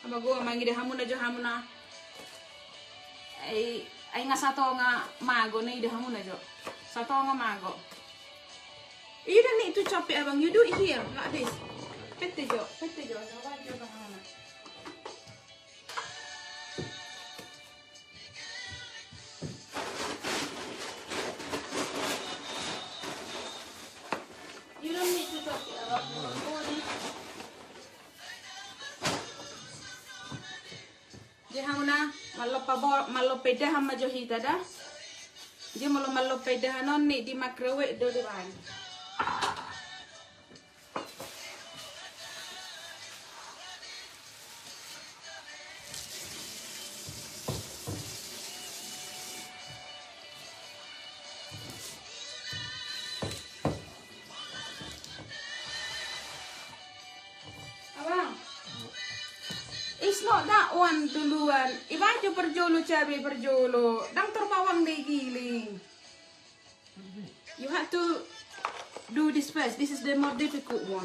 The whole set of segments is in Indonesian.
Aba go mangi de hamuna jo hamuna. Ay nga sato nga mago na ide hamuna jo. Sato nga mago. You don't need to chop it, abang. You do it here, like this. Pette jo. Sawa jo hamuna. You don't need to chop it, abang. Je hamuna malo peda hama jo hita da. Je malo peda hanon ni di microwave do di ban. It's not that one duluan. Iba jo perjolo cabe perjolo. Dang terbawang deh giling. You have to do this first. This is the more difficult one.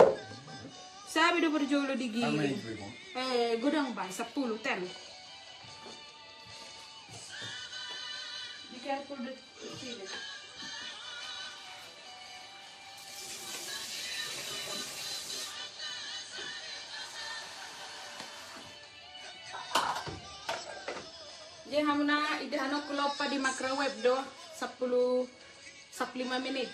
Sabi do perjolo di giling. Gudang ba 10, 10. Be careful the chili. Jadi hamuna idahano kulopa di microwave do 10 15 menit.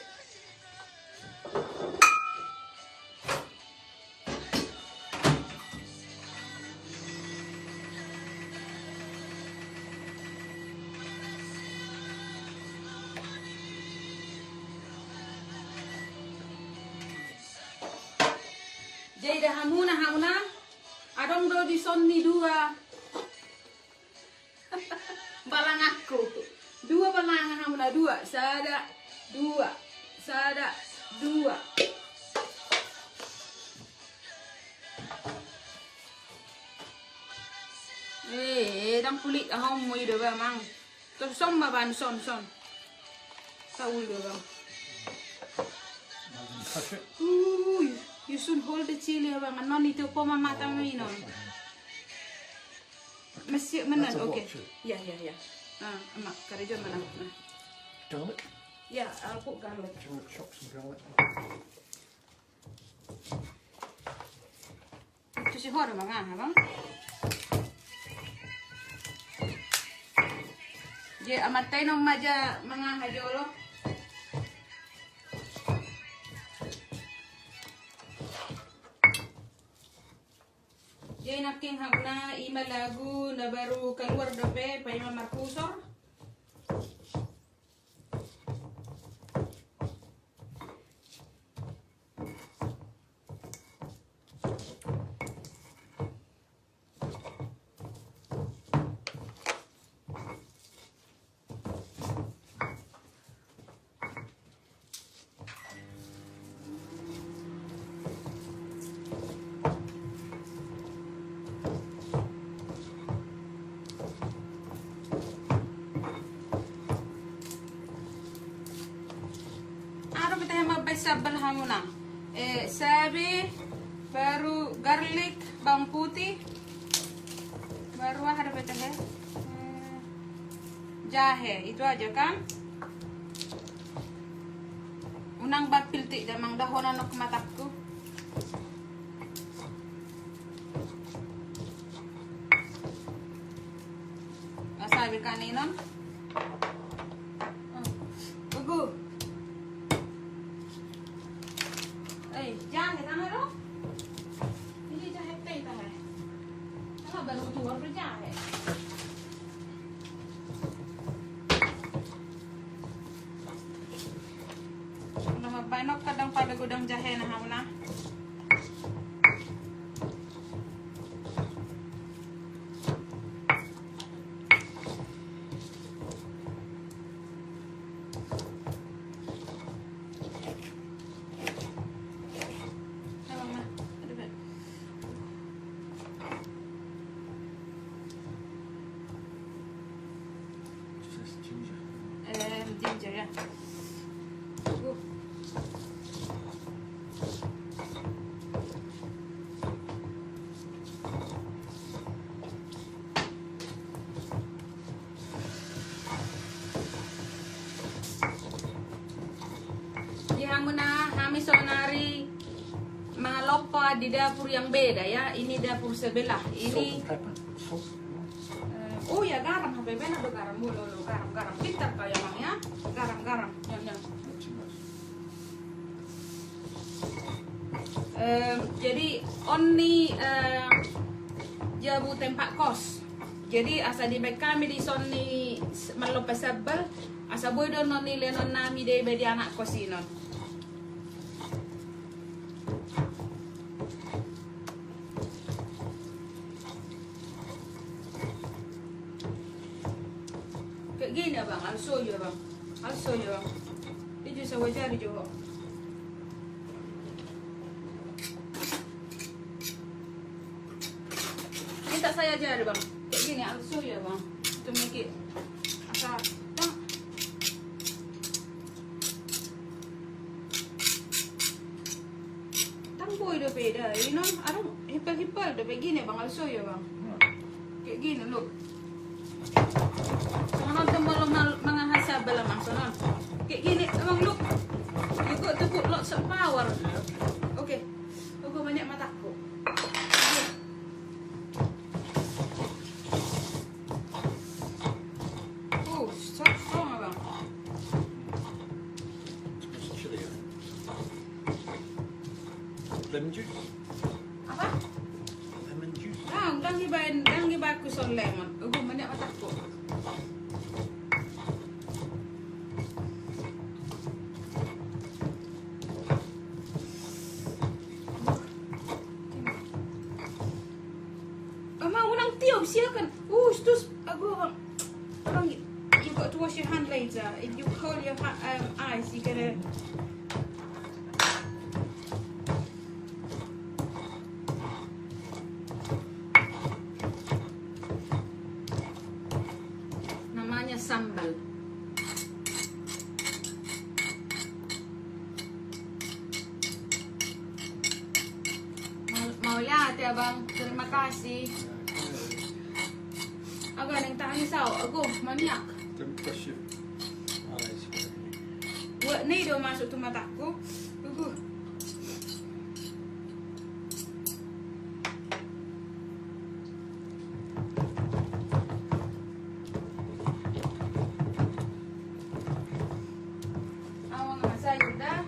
Jadi dah hamuna adong do di sonni dua. Balang aku. Dua balangan hamuna dua. Sada dua. Dang kulit ahong mo ida ba mang. Terus son maban son. Saul do ba. You should hold the chili ba non itu ko mamata mo inon. Masih mana? Okay. Ya. Emak, karajon mana? Garlic? Yeah, I'll put garlic. Do you want to chop some garlic? Itu si hor mga bang. Je amatay nung maja mga hajolo. Jadi naking hamna imalagu na baru keluar dope pa ima markusor. Sabal hamuna. Sabi, baru garlic, bawang putih, baru ada apa teh? Jahe, itu aja kan? Unang bapil ti damang dahon anok mataku. Sabi kaninon. Bagus. Jahe tangan lo. Ini jahe teh tangan. Kalau baru keluar berjahe. Udah mabanok kadang pada gudang jahe nah hamna. Ginger ya. buat di dapur yang beda ya. Ini dapur sebelah. Salt Ini and pepper. Salt. oh ya garam, HP Ben ada garam mulu, garam. Pintar kau ya bang ya. Garam. Yang. Not too much. Jadi onni jabu tempat kos. Jadi asa di baik kami di sonni malopas sabal. Asa boy don non nile non nami dei bedi anak kos inon. Kayak gini ya bang, I'll show you bang. Ini juga wajar juga. Minta saya ajar bang. Kayak gini, I'll show you bang. To make it asa bang. Boy udah beda, you know, arang hipal udah begini bang, I'll show you bang. Kayak gini look. Nonton malam mga hasabal lamang sonon. Kayak gini, emang look. You got to put lots of power. Okay, huwag banyak mataku. Oh, so strong bang. It's chili. Lemon juice. Apa? Lemon juice. Dang gibain ko son lemon. Huwag banyak mataku. Silakan. Terus orang you got to wash your hand later. If you hold your eyes, you gotta. Namanya sambal. Mau lihat ya bang? Terima kasih. Agak neng tangan sao, aku maniak. Don't brush your eyes. Buat nih do masuk tuh mataku. Awang masay udah.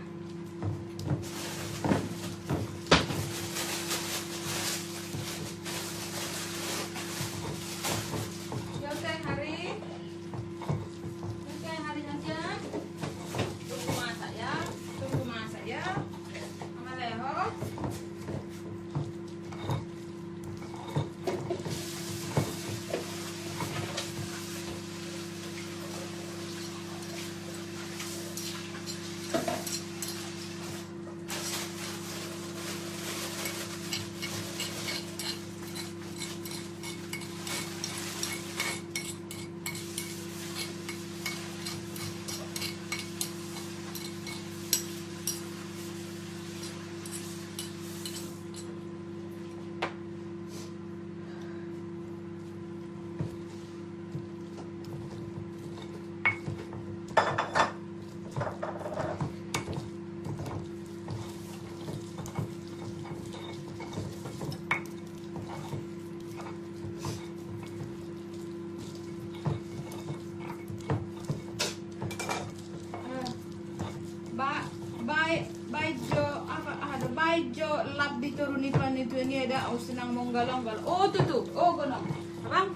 Jo lab diturunipan itu ini ada senang monggalonggal. Oh tuh. Oh gonong. Abang,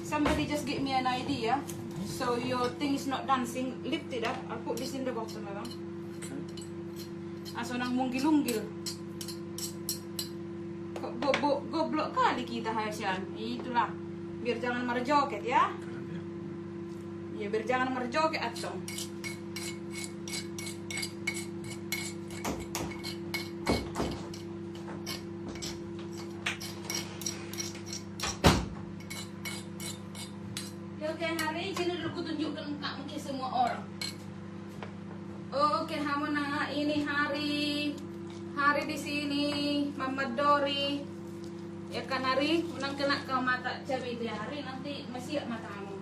somebody just give me an idea. So your thing is not dancing. Lift it up. I'll put this in the box abang. Okay. Aso nang munggil-unggil. Goblok kali kita Haisyan. Itulah. Biar jangan merjoket ya. Ya biar jangan merjoket atong. Oke, hari ini dulu aku tunjukkan ke semua orang. Oke, kamu nah ini hari di sini Mama Dori. Ya kan hari menang kena ke mata cabai itu ya hari nanti masih matamu.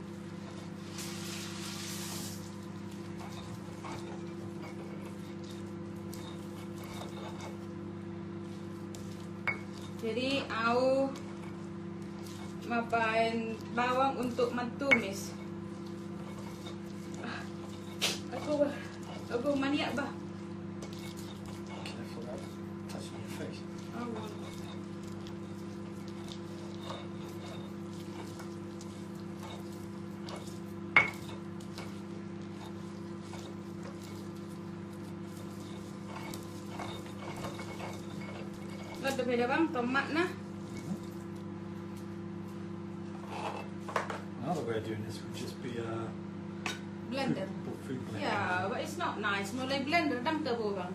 Jadi au mapain bawang untuk mentumis. Aku maniak bah. Careful about touching your face. Ada beda bang, tomat nah. Another way of doing this would just be Blender. food blender. Yeah, but it's not nice. Mulai blender dang tabo bang.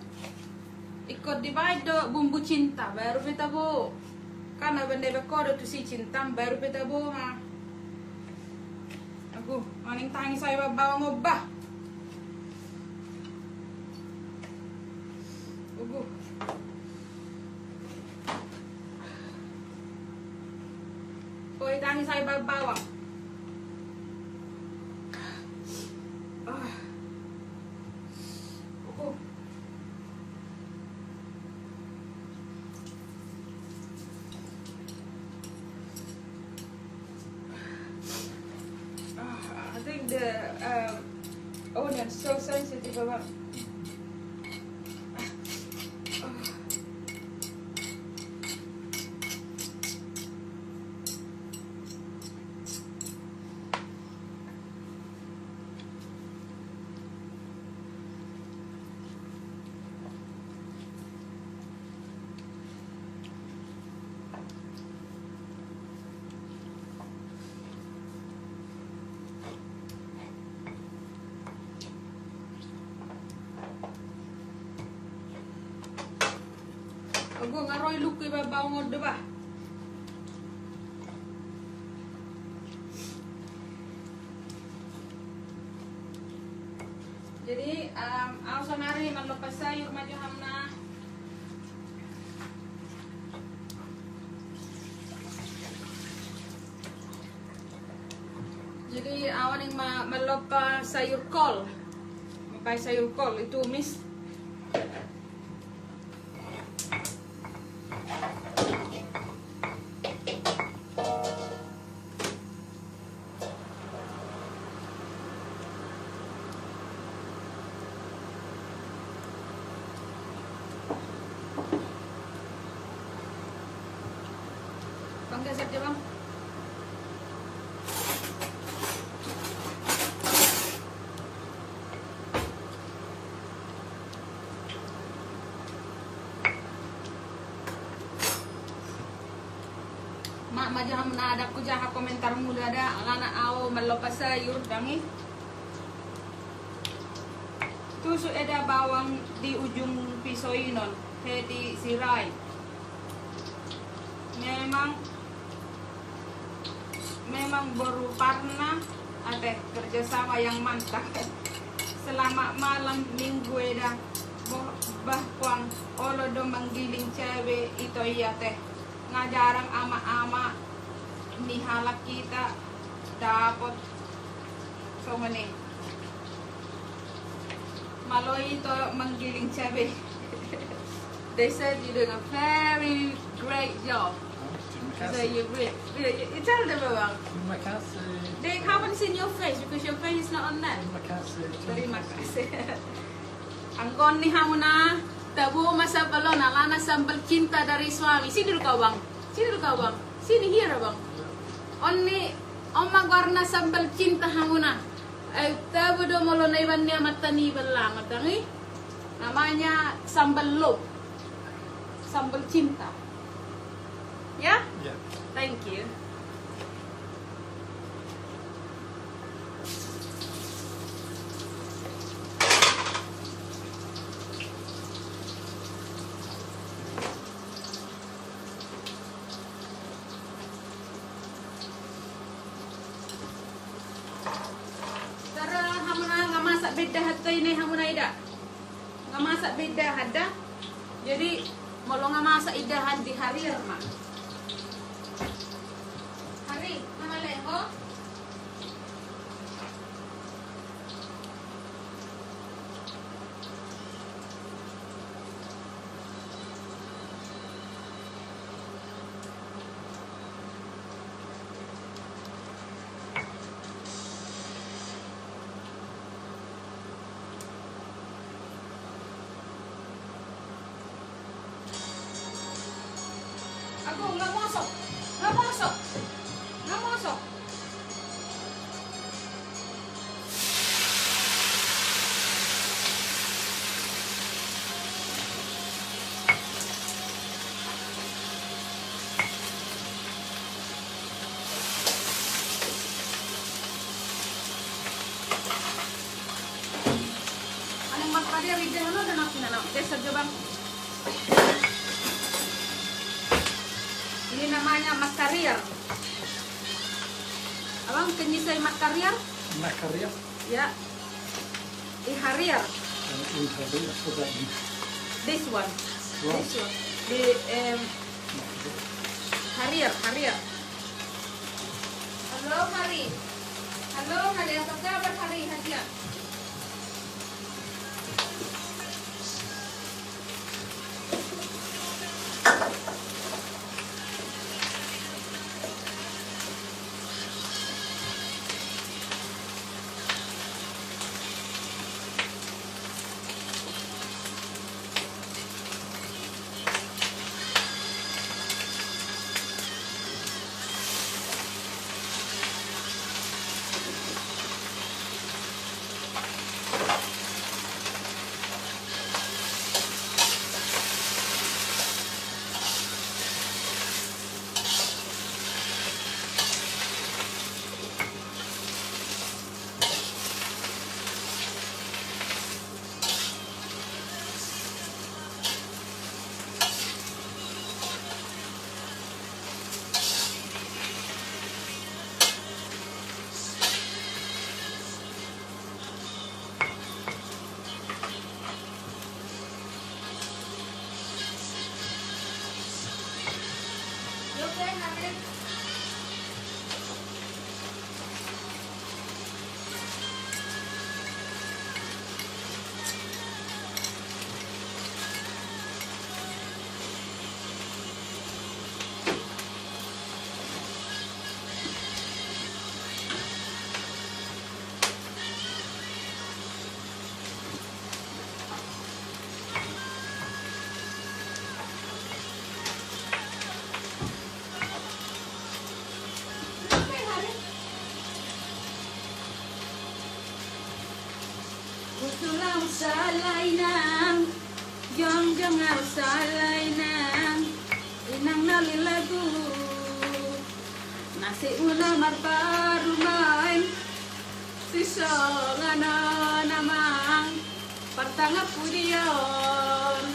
Ikut divide do bumbu cinta baru kita bu. Karena benda berkodo tu si cinta baru kita bu ha. Aku maning tangi saya bawa ngobah. Ugu. Koi tangi saya bawa bawang. I think the onion so sensitive about. Aku ngaroy luki babaw ngod ba. Jadi aku sanari malopas sayur maju hamna. Jadi awan yang malopas sayur kol. Mapai sayur kol itu mis. Bangga saja bang. Mak majah ada ku jaha komentar mula ada anak au melopas sayur dangi. Tusuk ada bawang di ujung pisau inon, he di sirai. Memang baru pernah ada kerjasama yang mantap. Selama malam minggu eda bahkuang olo do menggiling cewek itu iya teh ngajarang ama-ama nihalak kita dapat so mani maloi itu menggiling cewek. They said you doing a very great job. So you you tell them about. They haven't seen your face because your face is not on that. Terima kasih. Angkon ni hamuna tabu masa balon alana sambal cinta dari suami. Sini dulu kau bang. Sini dulu kau bang. Sini here bang. Onni omma warna sambal cinta hamuna. Tabu do molo naibannya mata ni belang matangi. Namanya sambal lop. Sambal cinta. Ya? Yeah. Thank you. Tara hamuna ngamasak beda hatta ini hamuna ida. Ngamasak beda hada. Jadi mau ngamasak idahan di hari mak. Hari, nama leho. dia ide no dan aku nana. Desa Jabang. Ini namanya makariar. Abang kenyisai makariar? Macaria. Ya. Ihariar. And Inharia for that. This one. Right. This one. The Hariar. Halo Hari. Halo Hari, apa kabar Hari? Hadiah. Usulang salainang, yang dengar salainang, inang nalilagu, nasi ulam marparumay, sisongana namang, partanga pudiyon.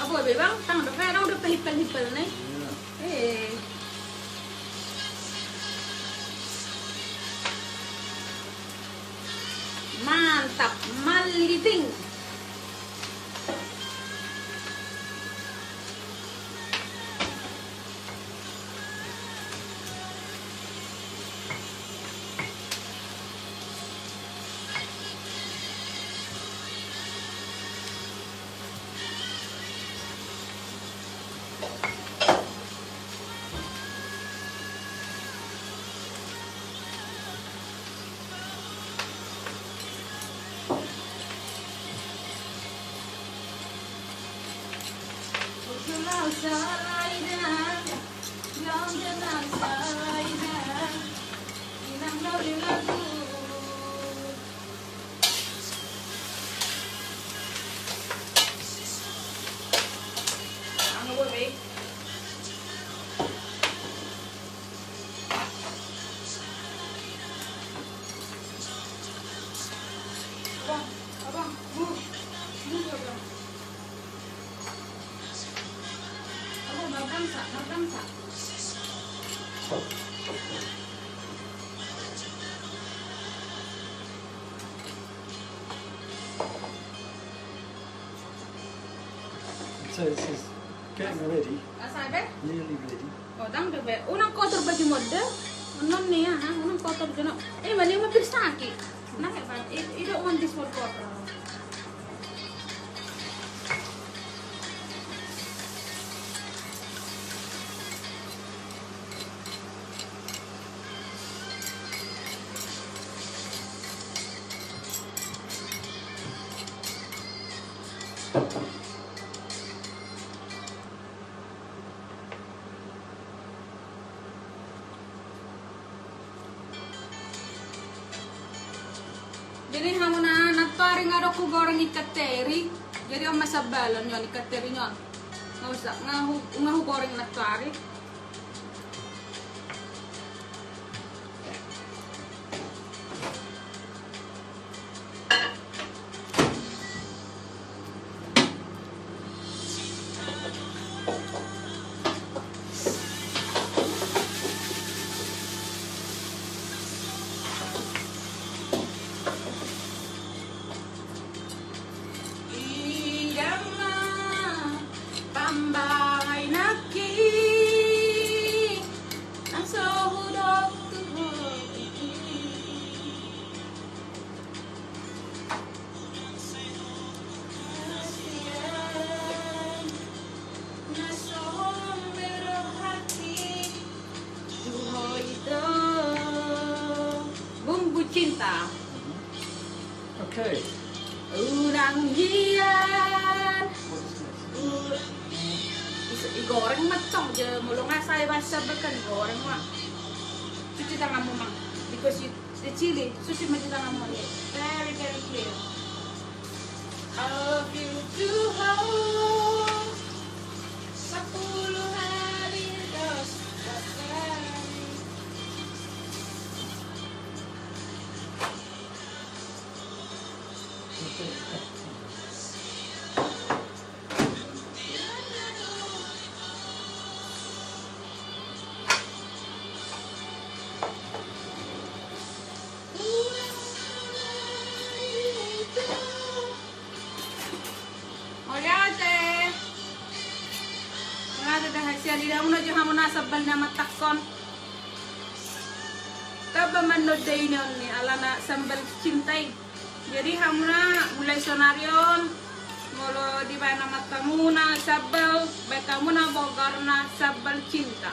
Apa bang? Tang udah kayak udah pehipel nih. Mantap, maliting. Ngertam sa. So this is getting ready, Asade? nearly ready. Oh, dang debe. Unang kotor bagi model. Unon niya ha. Unang kotor gano. Mani mapirsa aki. Nang ba? I don't want this one kotor. Jadi hamuna nagpari nga daw ko goreng ikateri. Jadi ang masabalan yon ikateri yon. Nga hu goreng nagpari. Pambangay naki ang sohudok tuhod na sombero hati tuhod ito bumbu cinta. Okay. Unang hiyan What is this? goreng macam je mulu nga saya bahasa bekan goreng mah cuci tangan mo mang because the chili susi cuci tangan mo ya very very clear. I love you to hold 10 hari dos hari. Di dalam menuju hamuna sabal na matakon. Taba manod day niyon ni alana sambal cintay. Jadi hamuna mulai sonarion molo di ba na matamuna sabal baik kamu na bogar na sabal cinta.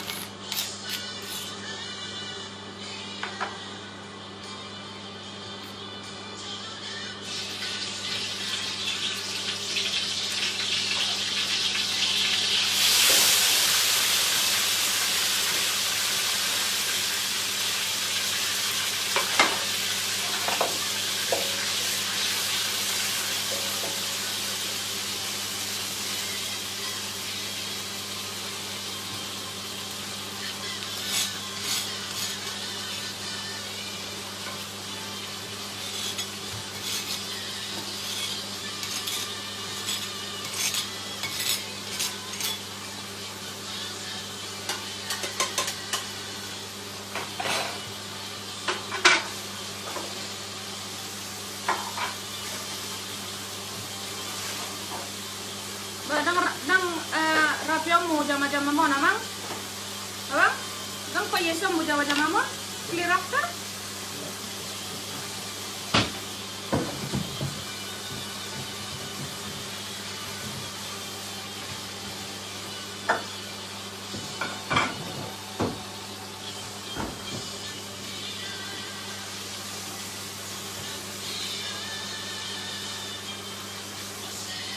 Rapio mo jama-jama mo namang? Abang? Dang payeso mo jama-jama mo? Clear after?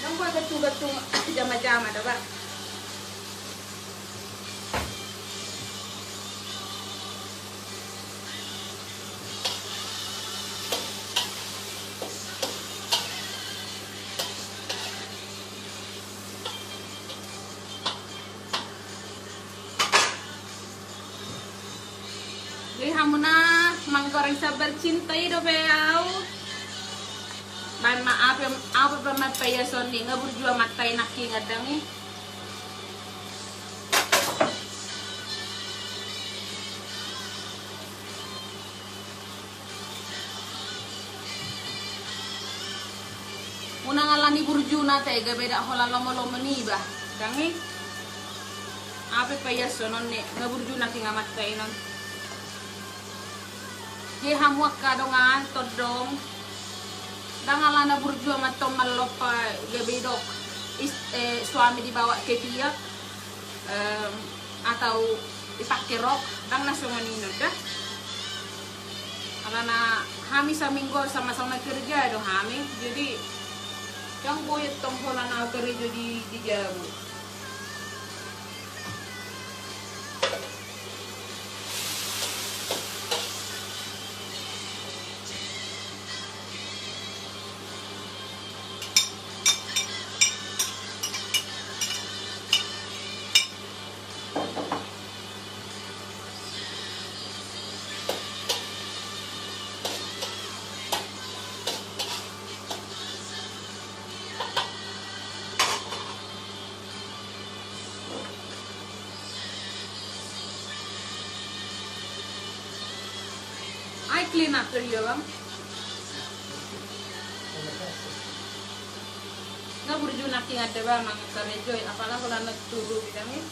Dang ko gatung-gatung jama-jama diba? Jadi hamuna manggoreng sabar cintai do beau. Man maaf yang apa pemat paya soni nga berjuang matai naki ngadang unangalani burjuna te ga beda hola lomo ni ba dangi apa payas sonon ne na burjuna tinga matai non je hamuak kadongan todong dangalana burju matom malopa ga bedok suami dibawa ke dia atau dipakai rok dang nasonganino dah alana kami saminggo sama-sama kerja dong kami jadi yang boyet tong holana kerja di Jabu. I clean after you, bang. Nggak burju naki ada bang, mang karejoy. Apalah kalau anak turu bidangnya.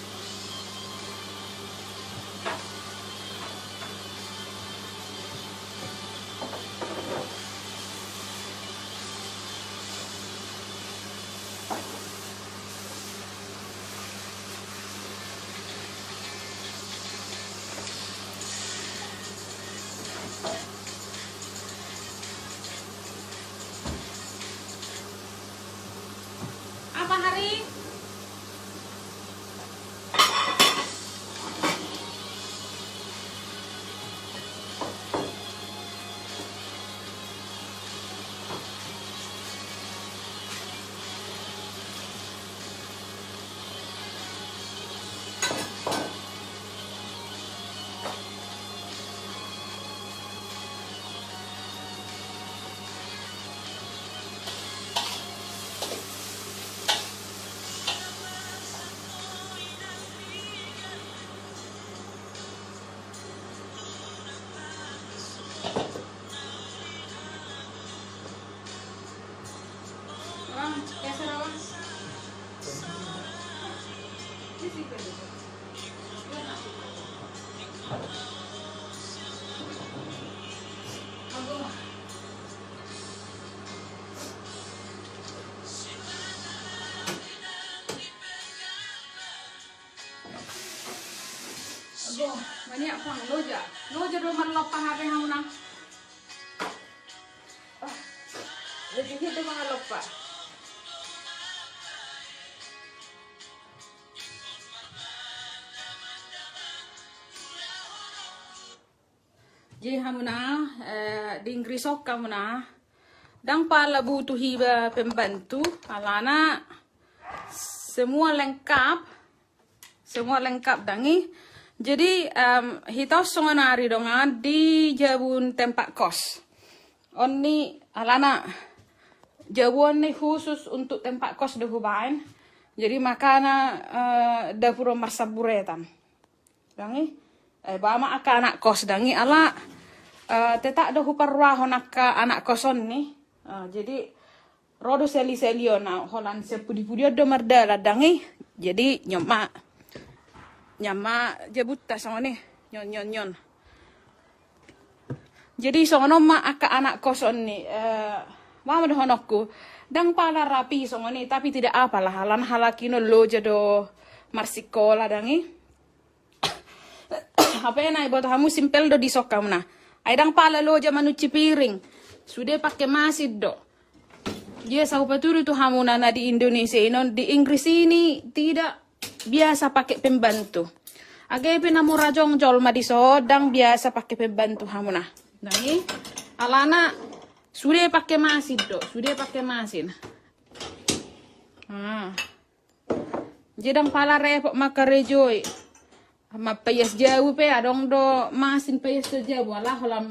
Apa hari? Banyak pang loja do man lopa hari hauna. Jadi itu mga lopa. Jadi hamuna di Inggris kamuna dang pala butuh hiba pembantu alana semua lengkap dangi. Jadi kita songonari dongan di Jabun tempat kos. Oni alana Jabun ni khusus untuk tempat kos dehubain. Jadi makana dapur marsaburetan. Dangi bama aka anak kos dangi ala tetak dehu parwahon aka anak koson ni. Jadi rodo seli-selio na holan sepudi-pudi do mardala dangi. Jadi nyama jabutta sama nih nyon. Jadi sono ma aka anak koson nih mama honokku dang pala rapi sono nih tapi tidak apalah halan halakino lo jado marsikola dangi apa ya buat kamu simpel do di sokam nah dang pala lo jaman uci piring sudah pakai masid do dia sau paturu tu hamu nana di Indonesia di Inggris ini tidak biasa pakai pembantu. Agak penamura jongjol madiso dang biasa pakai pembantu hamuna. Nah ini alana sudah pakai masin do, sudah pakai masin. Jedang pala repot makarejoi. Ma payas jauh pe adong do masin payas jauh alah holam